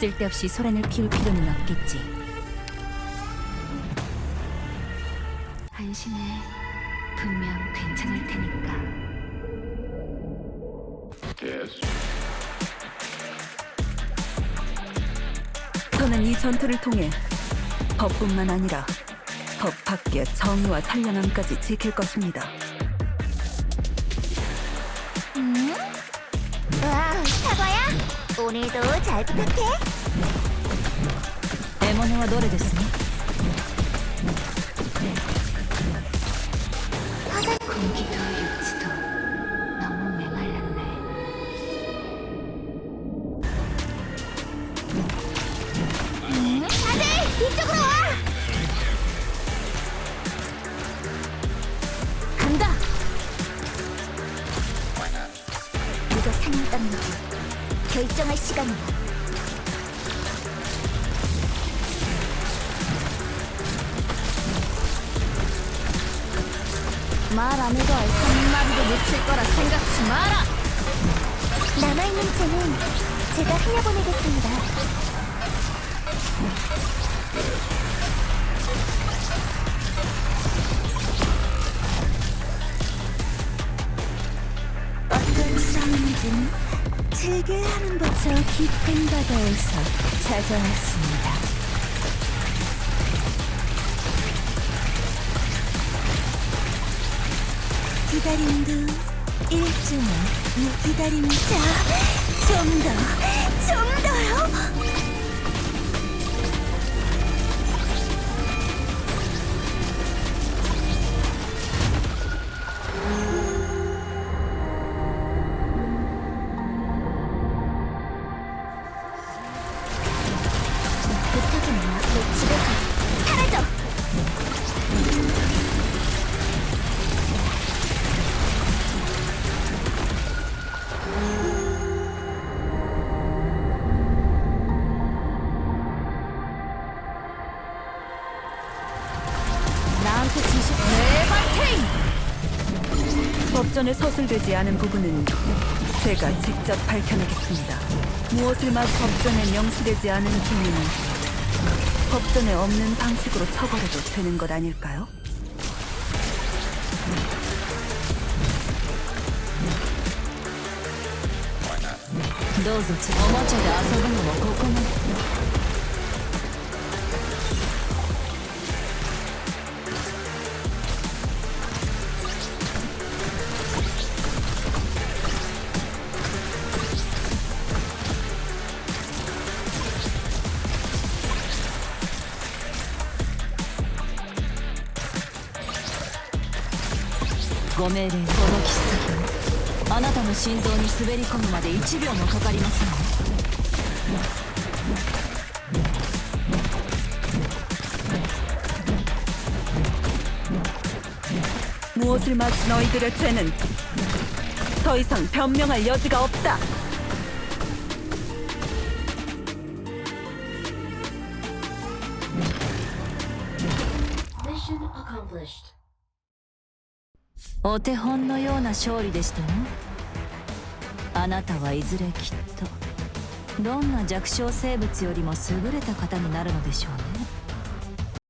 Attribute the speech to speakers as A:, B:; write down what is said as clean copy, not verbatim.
A: 쓸데없이 소란을 피울 필요는 없겠지. 안심해. 분명 괜찮을 테니까.
B: 저는 이 전투를 통해 법뿐만 아니라 법 밖의 정의와 선량함까지 지킬 것입니다.
C: 와, 사과야? 오늘도 잘 부탁해.
A: 에모네와 노래 됐으니?
C: 화살
A: 공기도 육지도 너무 메말랐네.
C: 다들 이쪽으로 와.
A: 간다!
C: 누가 상을 땄는지 결정할 시간이야.
A: 말 안 해도 한 마리도 놓칠 거라 생각지 마라!
C: 남아있는 쟤는 제가 흘려보내겠습니다.
B: 어떤 싸움이든 즐겨야 하는 법. 저 깊은 바다에서 찾아왔습니다. 기다림도 일종의 기다림이자 좀 더요.
C: 부탁이나 내 집에서 사라져.
A: 나한테 지시 대발탱!
B: 법전에 서술되지 않은 부분은 제가 직접 밝혀내겠습니다. 무엇을 막 법전에 명시되지 않은 행위는 법전에 없는 방식으로 처벌해도 되는 것 아닐까요?
A: どうぞおもちゃで遊ぶのもここまで。ご命令、この切っ先はあなたの心臓に滑り込むまで1秒もかかりません。
B: 무엇을 맞은 너희들의 죄는 더 이상 변명할 여지가 없다.
D: Mission accomplished.
A: お手本のような勝利でしたね。あなたはいずれきっとどんな弱小生物よりも優れた方になるのでしょうね。